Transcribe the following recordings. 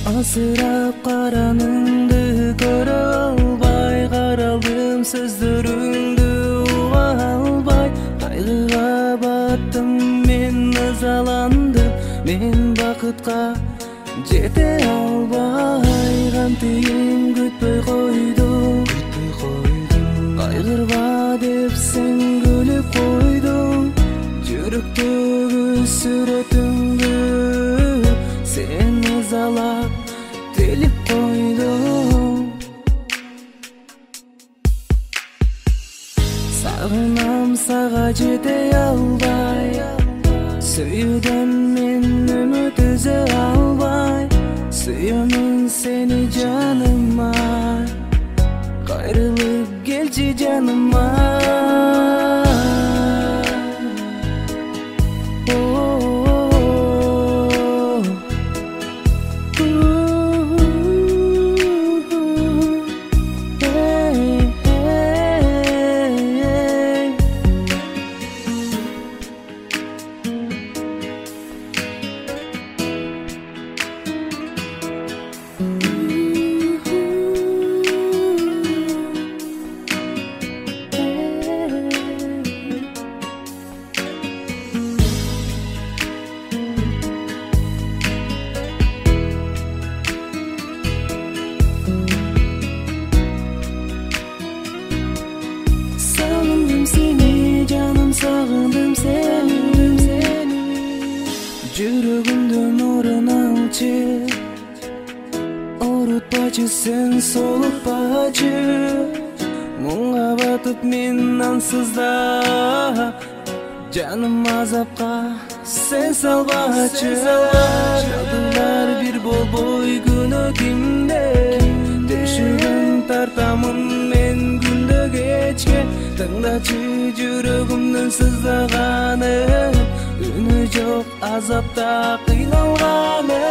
Асырап караныңды көрө албай, каралдым сөздөрүңдү уга албай. Кайгыга баттым, мен ызаландым, мен бакытка жете албай. Кантейин күтпөй койдум, кайгырба деп сен күлүп койдуң. Жүрөктөгү сүрөтүңдү сен ызалап делип койдуң. Сагынам, сага жете албай, сүйүүдөн мен үмүт үзе албай. Сүйөмүн сени жаныма, кайрылып келчи жаныма. solupacı, Orutpacı sen solupacı. Muңга батып мен ансызда, Жаным азапка sen salbacı. Жадылар бир болбой күнөтүмдө, Төшүгүн тартамын мен күндө кечке. Тыңдачы жүрөгүмдүн сыздаганы, Үнү жок азапта кыйналганы.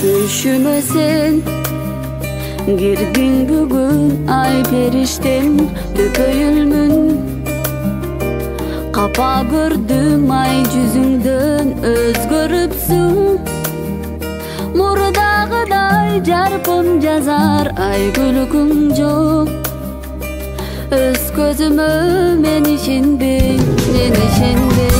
Düşmesen girdin bugün ay periştem tököyülmün. Kapa gördüm ay yüzünden özgörüpsün. Murdağıday jarpın yazar ay gülükün yok. Öz gözümü men işindim, men işindim.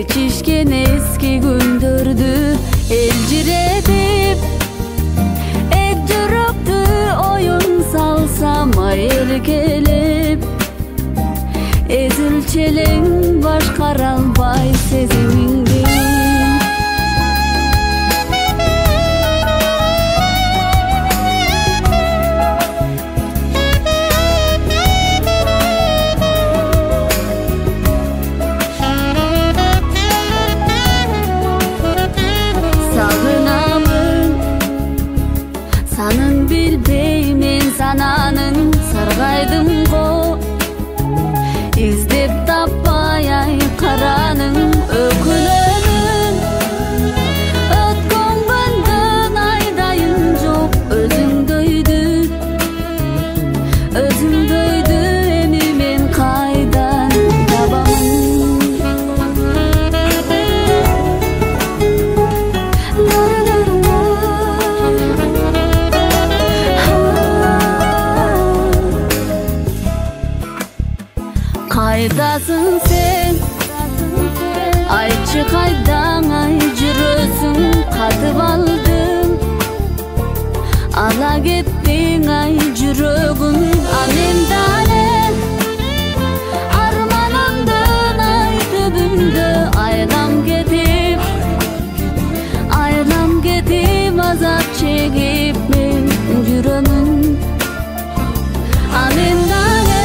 кечишкен эски күндөрдү элжиретип жүрөктү оюн салсам эркелеп эзилчелең башкара албай сезимиңди санын билбеймен сананын саргайдым го издеп таппай айкараның өкүнөмүн өткөн күндүн айдайын жок өзүңдөйдү эми мен кайдан табамын Кайдасың сен, айтчы кайдан жүрөсүң, катып алдым, ала кеттиң жүрөгүм, анен дане, арманымдын түбүндө айлам кетип, азап чегип мен жүрөмүн, анен дане.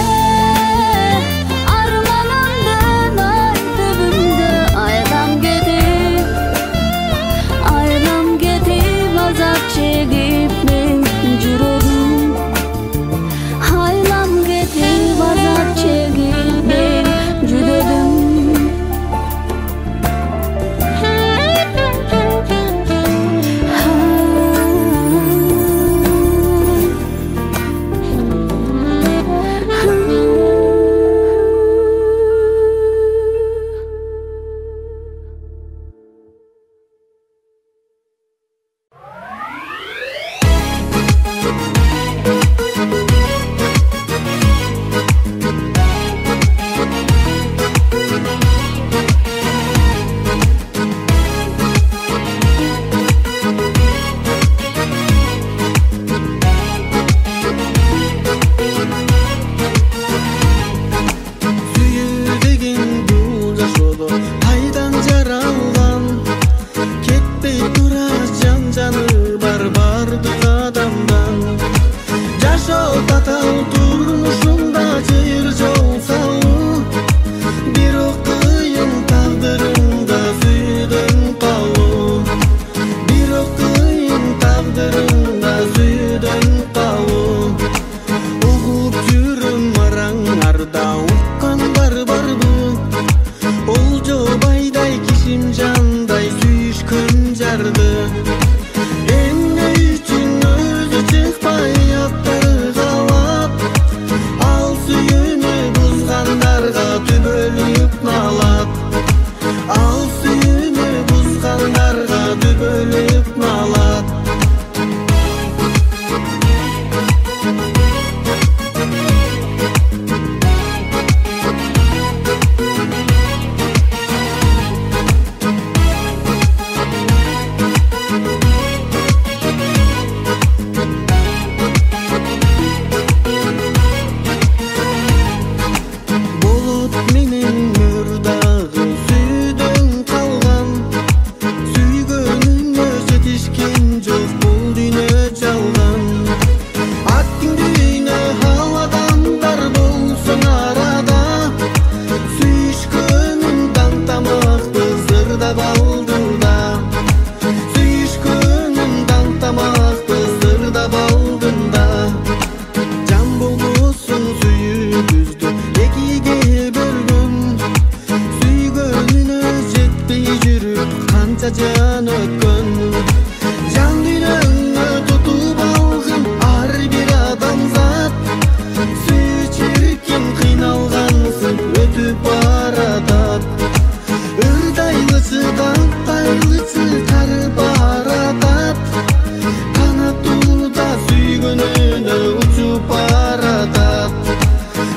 Çekip men жүрөгүm айлам кетип азап чегип мен жүрөгүм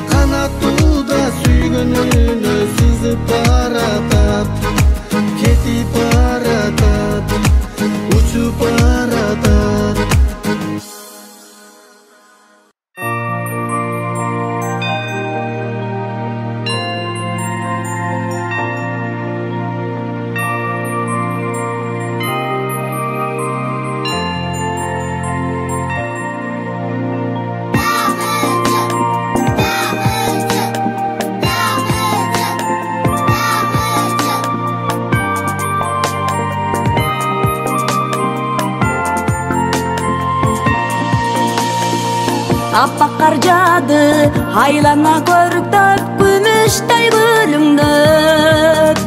Kanatуда süygөнүнө сызып баратат аппак кар жаады, айлана көрүктөп, күмүштөй күлүңдөп.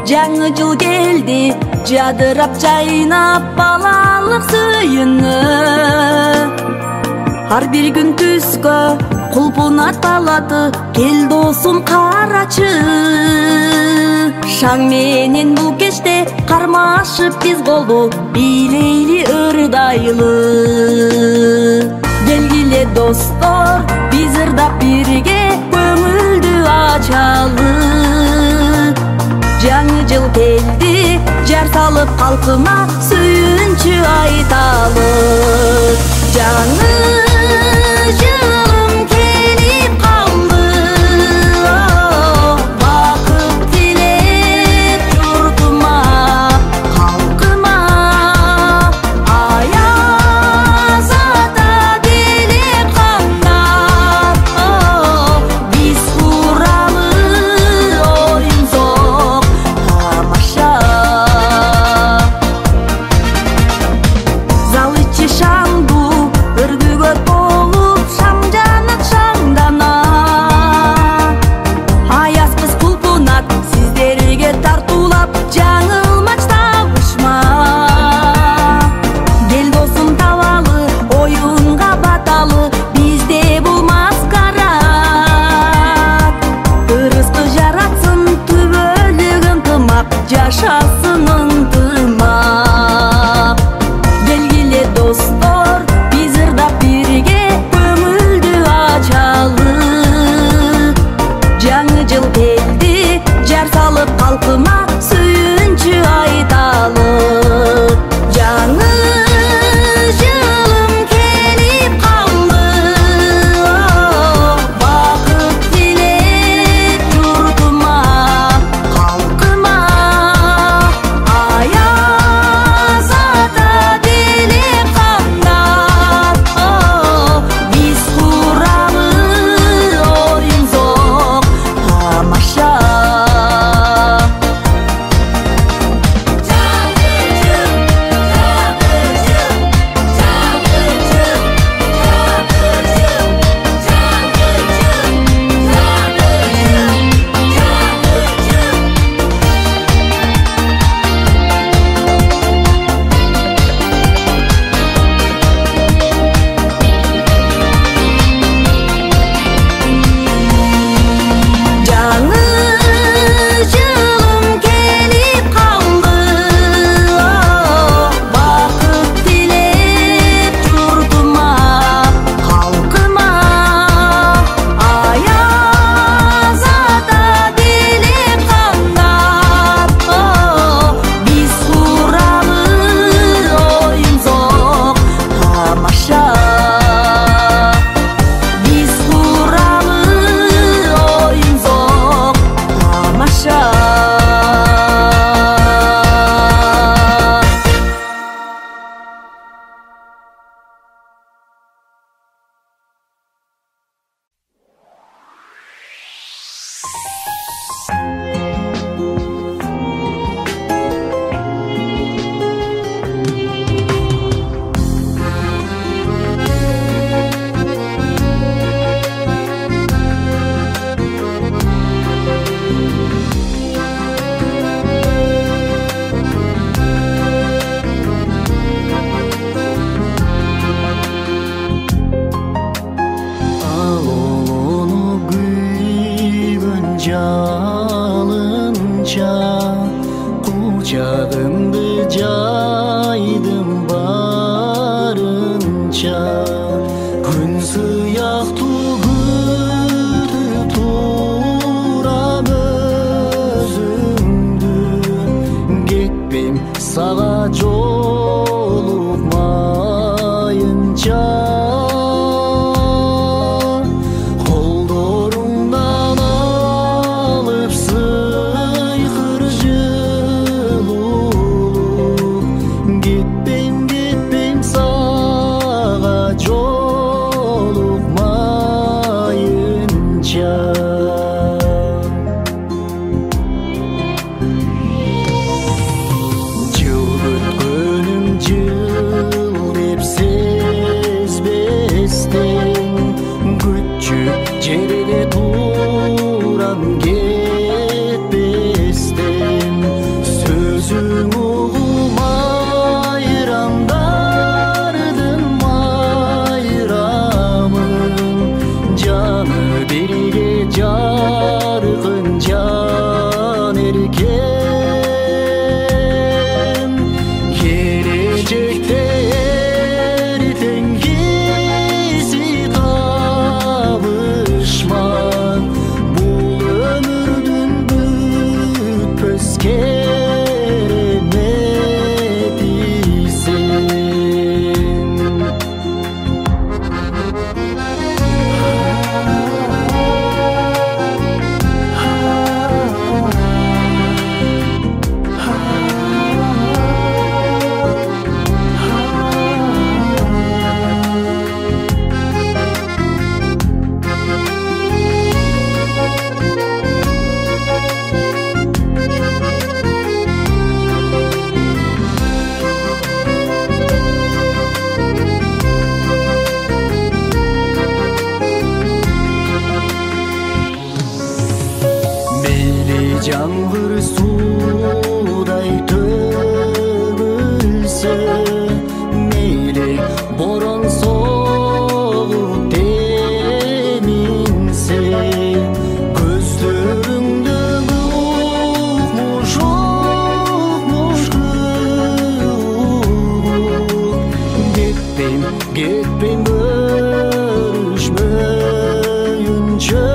Жаңы жыл келди, жадырап жайнап, балалык сүйүнүп. Ар бир күн түскө кулпун аталаты, кел досум карачы. Шаң менен бул кечте кармашып биз голду, бийлейли ырдайлы. Келгиле достор, биз ырдап бирге көңүлдү ачалы. Жаңы жыл келди, жар салып калкыма сүйүнчү айталы. Жаңы жылым келип калды, бакыт тилеп журтума, калкыма. Аяз ата делеп кандап, биз туралы оюнсок тамаша. Зал ичи шаңду, өргүгөт болуп, шам жанат шаңдана. Аяз кыз кулпунат, сиздерге тартуулап, жаңылмач табышма. Кел досум табалы, оюнга баталы, бизде бул маскарад. Ырыскы жаратсын, түбөлүк ынтымак, жашасын ынтымак. Келгиле достор, биз ырдап бирге көңүлдү ачалы. Жаңы жыл келди, жар салып калкыма сүйүнчү айталы. Жаңы жылым келип калды, бакыт тилеп журтума, калкыма. эркем келечекте эртеңгиси табышмак бул өмүрдүн бүтпөс керемети сен. Жаңбыр судай төгүлсө, мейли борон согуп теминсе, көздөрүңдө укмуш кетпейм көрүшмөйүнчө.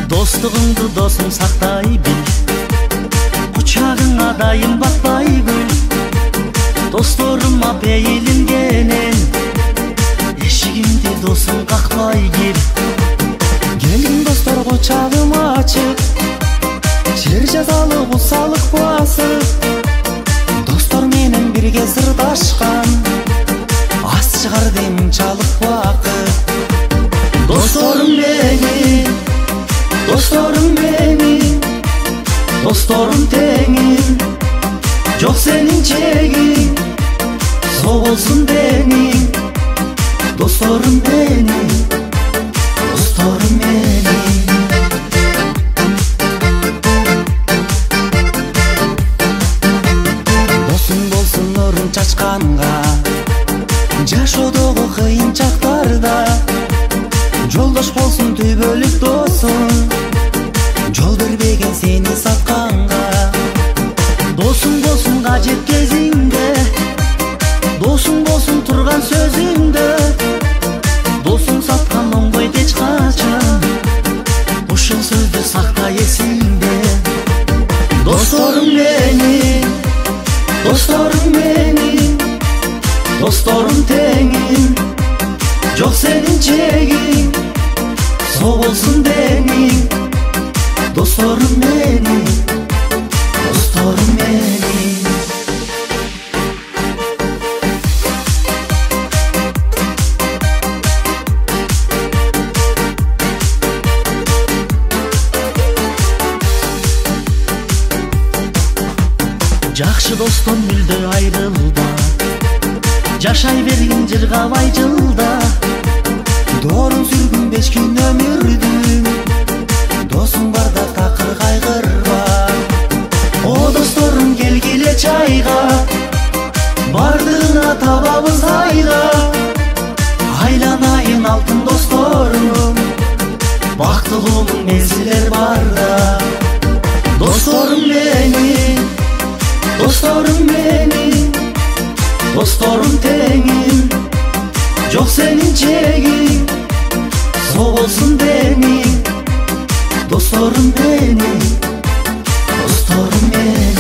Достугуңду досуң сактай бил, кучагыңа дайым батпай күл. Досторума пейилингенен эшигимди досуң какпай кир. Келин достор кучагым ачык, жер жазалы кусалык басып, достор менен бирге сырдашкан, аз чыгар дейм чалык бакыт. Досторум менин, dostlarım benim, dostlarım tengin, çok senin çegin, soğuk olsun benim, dostlarım benim, dostlarım benim. Dostum bolsun nurun çaçkanга, жашоодогу кыйын чактарда, жолдош болсун түбөлүк досуң, жол бербеген сени сатканга. Досуң болсун кажет кезиңде, досуң болсун турган сөзүңдө, досуң саткан оңбойт эч качан, ушул сөздү сакта эсиңде. Досторум менин, досторум менин, досторум теңин, жок сенин чегиң, соғ болсун дениң. Досторум менин, досторум менин. Жакшы достон мүлдө айрылба, жашай бергин жыргабай жылда. Доорун сүргүн 5 күн өмүрдүн, досуң барда такыр кайгырба. О досторум келгиле чайга, бардыгына табабыз айга. Айланайын алтын досторум, бактылуу мезгилдер барда. Достор Dostorum benim, dostorum benim, dostorum tengim, yok senin çegin, soğuk olsun demin. Dostorum benim, dostorum benim.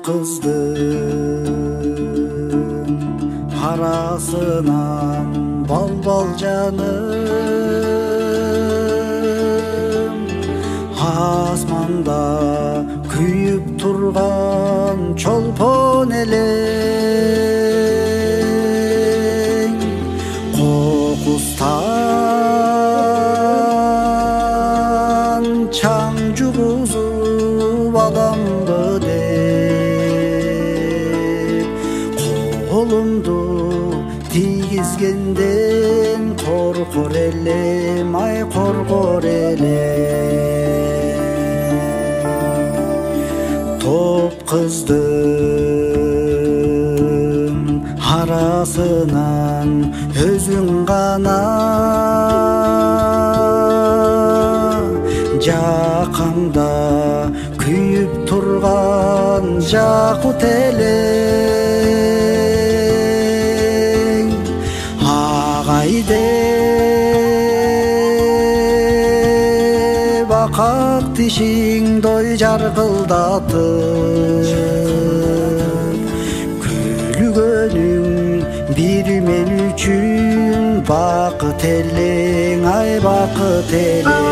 кыздын арасынан балбал жаным асманда күйүп турган чолпон элең кокустан чаң жугузуп аламбы деп колумду тийгизгенден коркор элем ай коркор элем топ кыздын арасынан өзүң гана жакында күйүп турган жакут элең агай деп акак тишиңди ой жаркылдатып күлгөнүң бири мен үчүн бакыт элең ай бакыт элең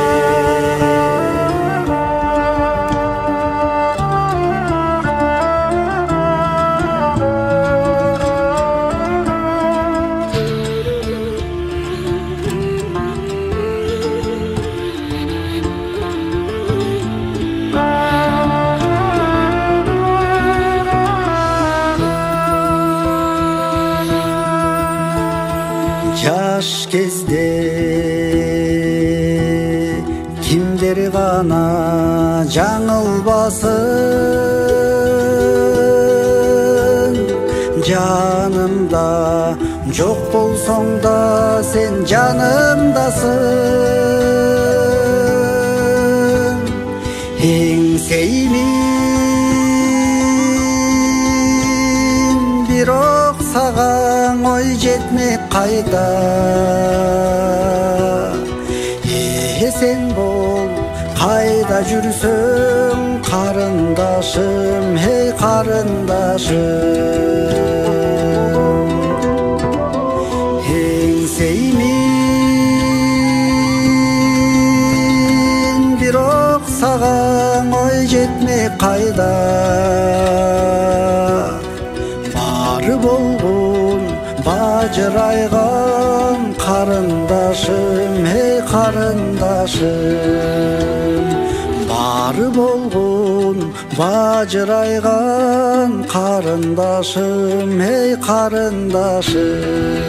жаш кезде кимдер гана жаңылбасын жанымда жок болсоң да сен жанымдасың эңсеймин бирок сага ой жетмек кайда эсен бол кайда жүрсөң карындашым эй карындашым эңсеймин бирок сага ой жетмек кайда баары болгон бажырайган карындашым эй карындашым баары болгон бажырайган карындашым эй карындашым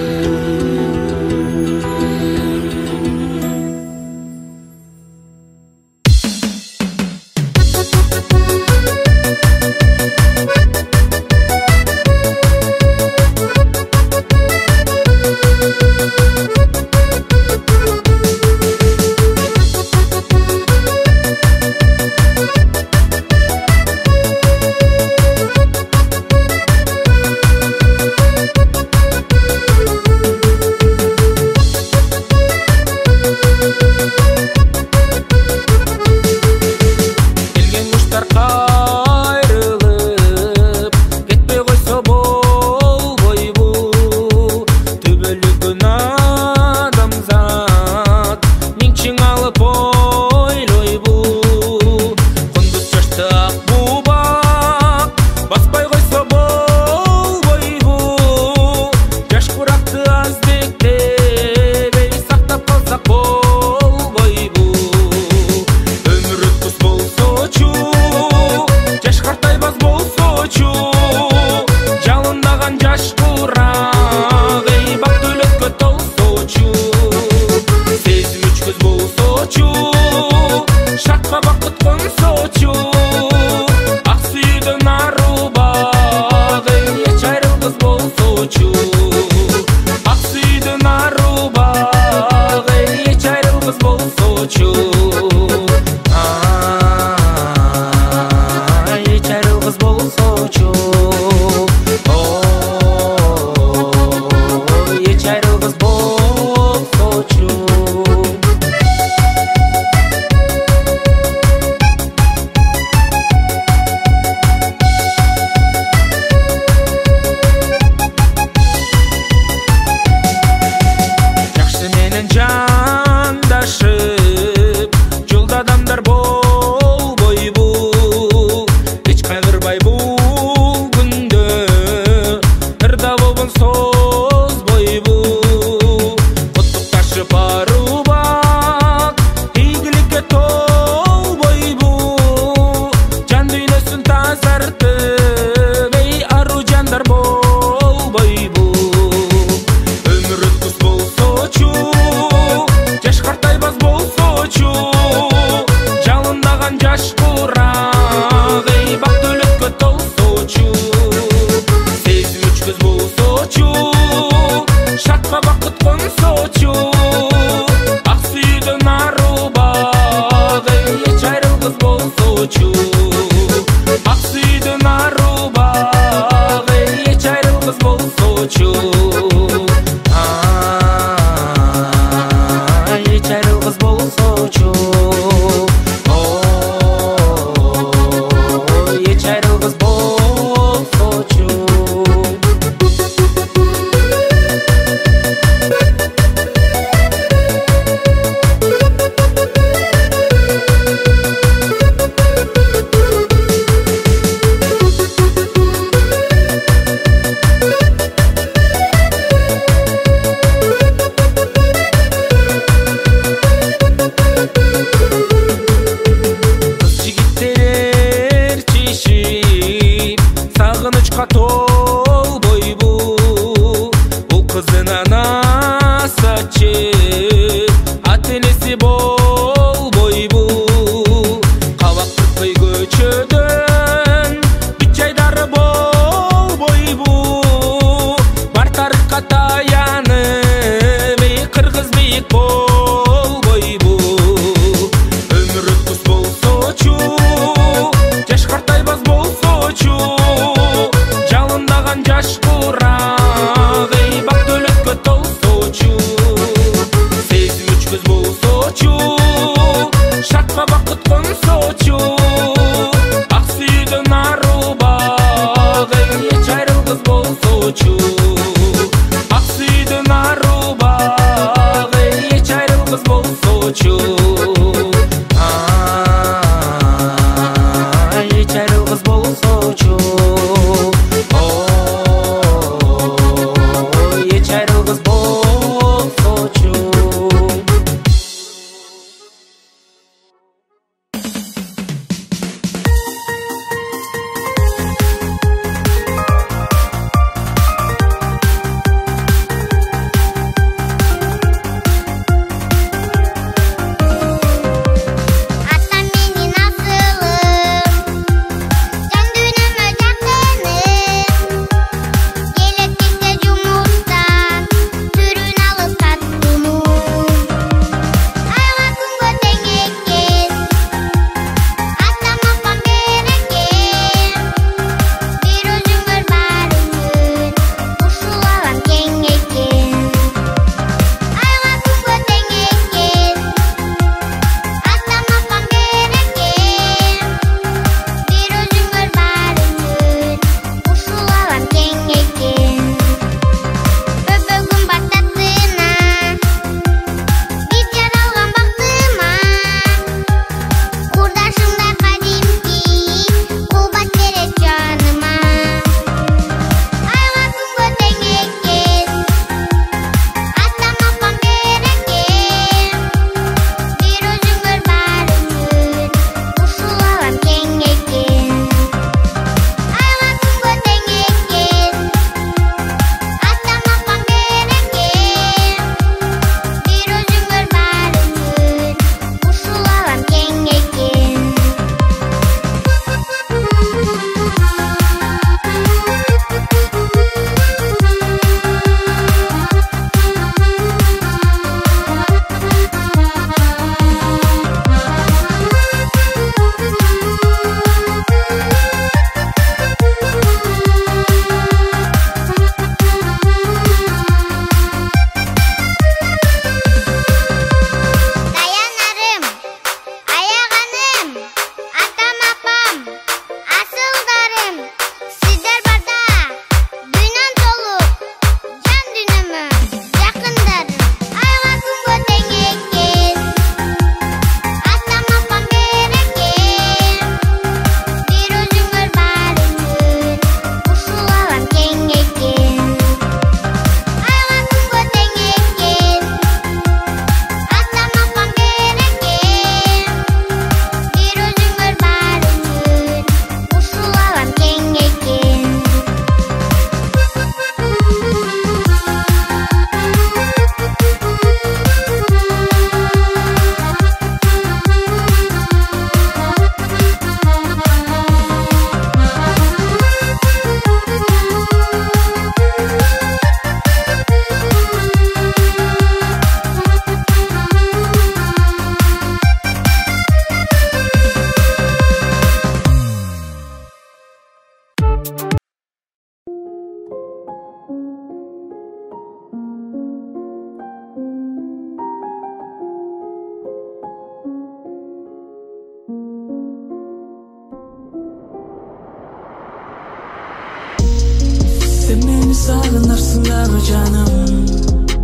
Сен мени сагынарсың дагы жаным,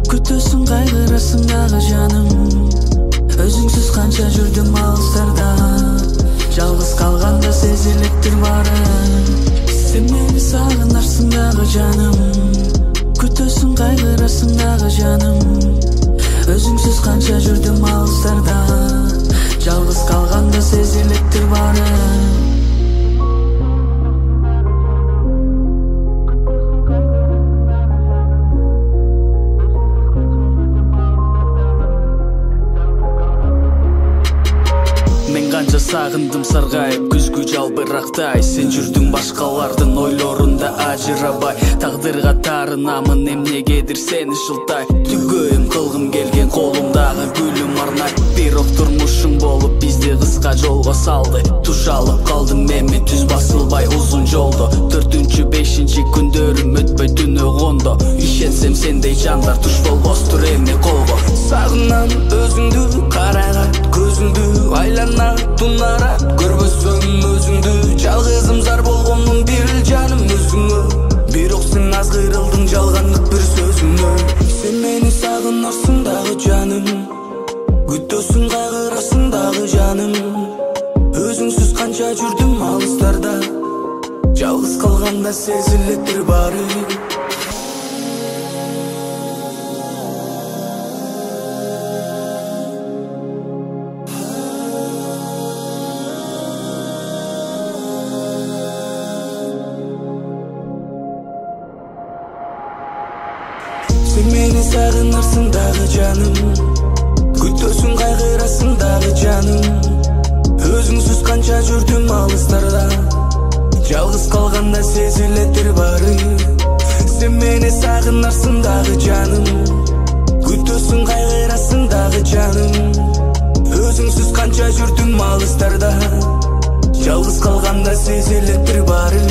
күтөсүң кайгырасың дагы жаным. Өзүңсүз канча жүрдүм алыстарда, жалгыз калганда сезилиптир баары. Сен мени сагынарсың дагы жаным, күтөсүң кайгырасың дагы жаным. Өзүңсүз канча жүрдүм алыстарда, жалгыз калганда сезилиптир баары. Сагындым саргайып күзгү жалбырактай, сен жүрдүң башкалардын ойлорунда ажырабай. Тагдырга таарынамын эмнегедир сени шылтай, түгөйүм кылгым келген колумдагы гүлүм арнай. Бирок турмушуң болуп бизди кыска жолго салды, туш алып калдым эми түз басылбай узун жолдо. 4-5 күндөрүм өтпөй түнөгөндө, ишенсем сендей жандар туш болбостур эми колго. Сагынам өзүңдү, карагат көзүңдү, айлана тунара көрбөсөм өзүңдү. Жалгызым зар болгондум бирил жаным өзүңө, бирок сен аз кыйрылдың жалгандык бир сөзүңө. Сен мени сагынарсың дагы жаным, күтөсүң кайгырасың дагы жаным. Өзүңсүз канча жүрдүм алыстарда, жалгыз калганда сезилиптир баары. Сен мени сагынарсың дагы жаным, күтөсүң кайгырасың дагы жаным. Өзүңсүз канча жүрдүм алыстарда, жалгыз калганда сезилиптир баары. Сен мени сагынарсың дагы жаным, күтөсүң кайгырасың дагы жаным. Өзүңсүз канча жүрдүм алыстарда, жалгыз калганда сезилиптир баары.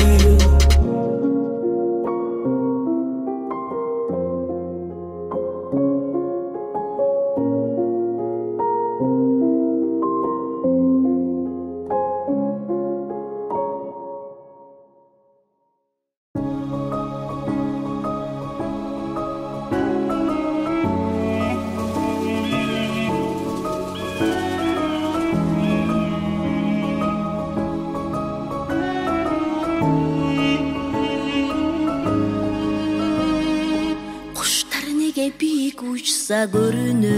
Учса көрүнөт,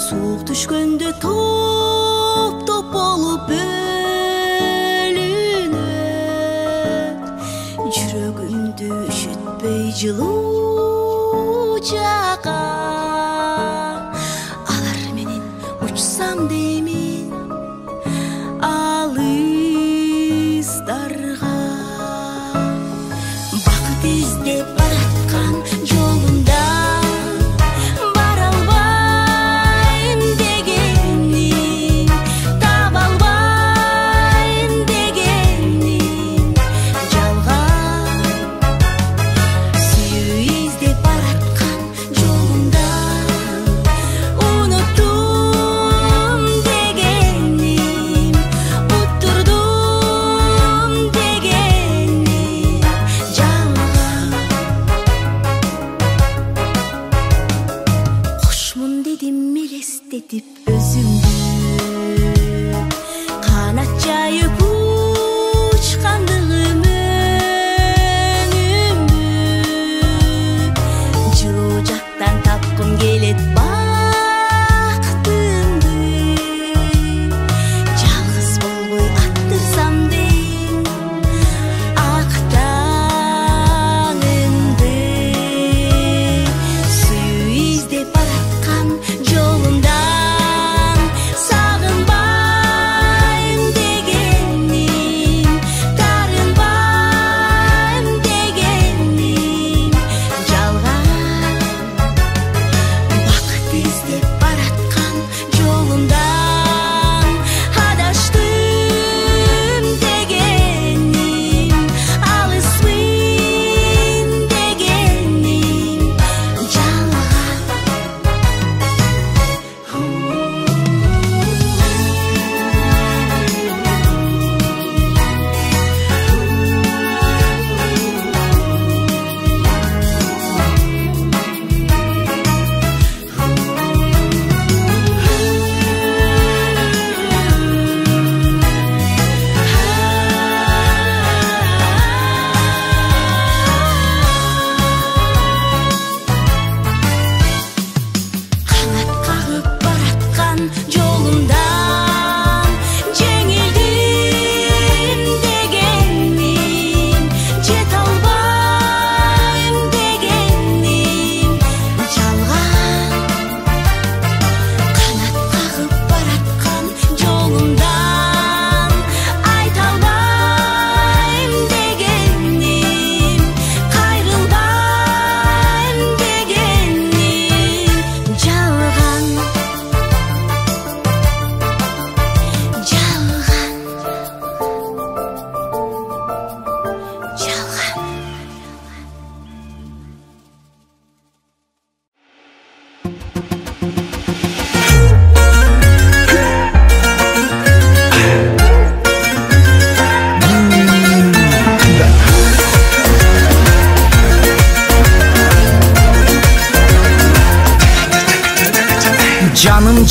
суук түшкөндө топ болуп бөлүнөт. Жүрөгүмдү үчүтпөй жылуу жакка, алар менен учсам деймин алыстарга. Бакыт издеп бараткан жолунда бара албайм дегеним, таба албайм дегеним жалган. Сүйүү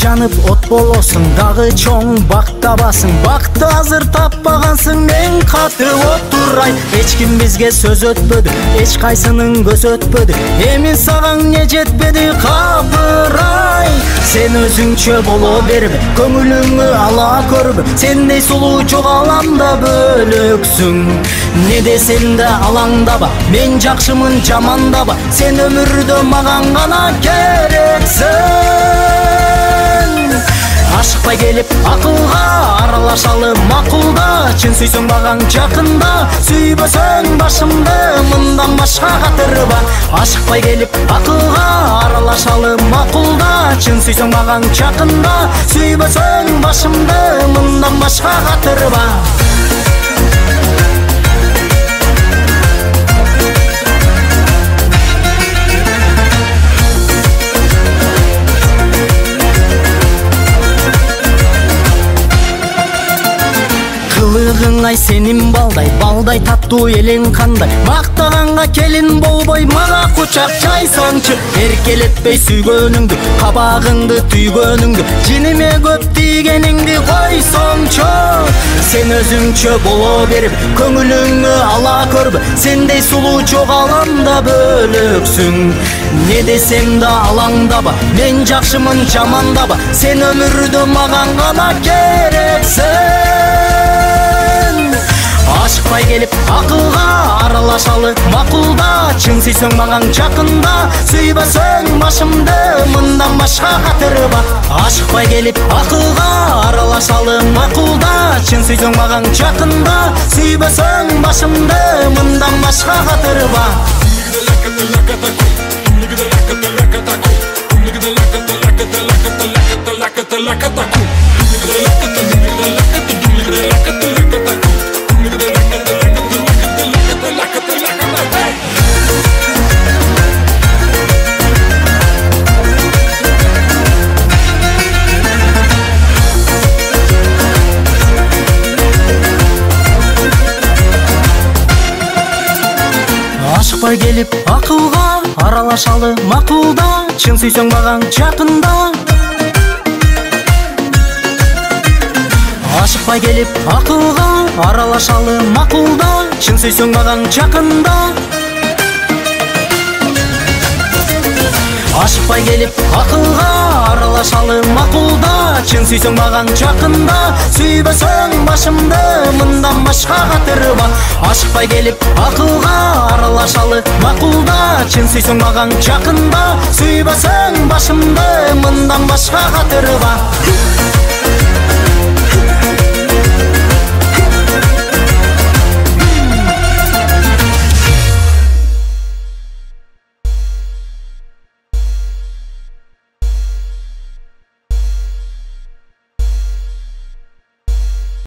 жанып от болосуң, дагы чоң бак табасың. Бакты азыр таппагансың, мен катып отурай. Эч ким бизге сөз өтпөдү, эч кайсынын көз өтпөдү. Эми саган не жетпеди капырай. Сен өзүңчө боло бербе, көңүлүңү ала көрбө. Сендей сулуу жок аламда бөлөксүң. Не десем да алаңдаба, мен жакшымын жамандаба. Сен өмүрдө маган гана керексиң. Ашыкпай келип акылга аралашалы макулда. Чын сүйсөң багаң жакында, сүйбөсөң башымды мындан башка катырба. Ашыкпай келип акылга аралашалы макулда. Чын сүйсөң багаң жакында, сүйбөсөң башымды мындан башка катырба. Кылыгыңай сенин балдай, балдай таттуу элең кандай. Мактаганга келин болбой, мага кучак жайсаңчы. Эркелетпей сүйгөнүңдү, кабагыңды түйгөнүңдү, жиниме көп тийгениңди койсоңчу. Сен өзүңчө боло берип, көңүлүңү ала көрбө. Сендей сулуу жок аламда бөлөксүң. Не десем да алаңдаба, мен жакшымын жамандаба. Сен өмүрдө маган гана керексиң. Ашыкпай келип акылга аралашалы макулда. Чын сүйсөң багаң жакында, сүйбөсөң башымды мындан башка катырба. Ашыкпай келип акылга аралашалы макулда. Чын сүйсөң багаң жакында, сүйбөсөң башымды мындан башка катырба. Ашыкпай келип акылга аралашалы макулда. Чын сүйсөң багаң жакында. Ашыкпай келип акылга аралашалы макулда. Чын сүйсөң багаң жакында. Ашыкпай келип акылга аралашалы макулда. Чын сүйсөң багаң жакында, сүйбөсөң башымды мындан башка катырба. Ашыкпай келип акылга аралашалы макулда. Чын сүйсөң багаң жакында, сүйбөсөң башымды мындан башка катырба.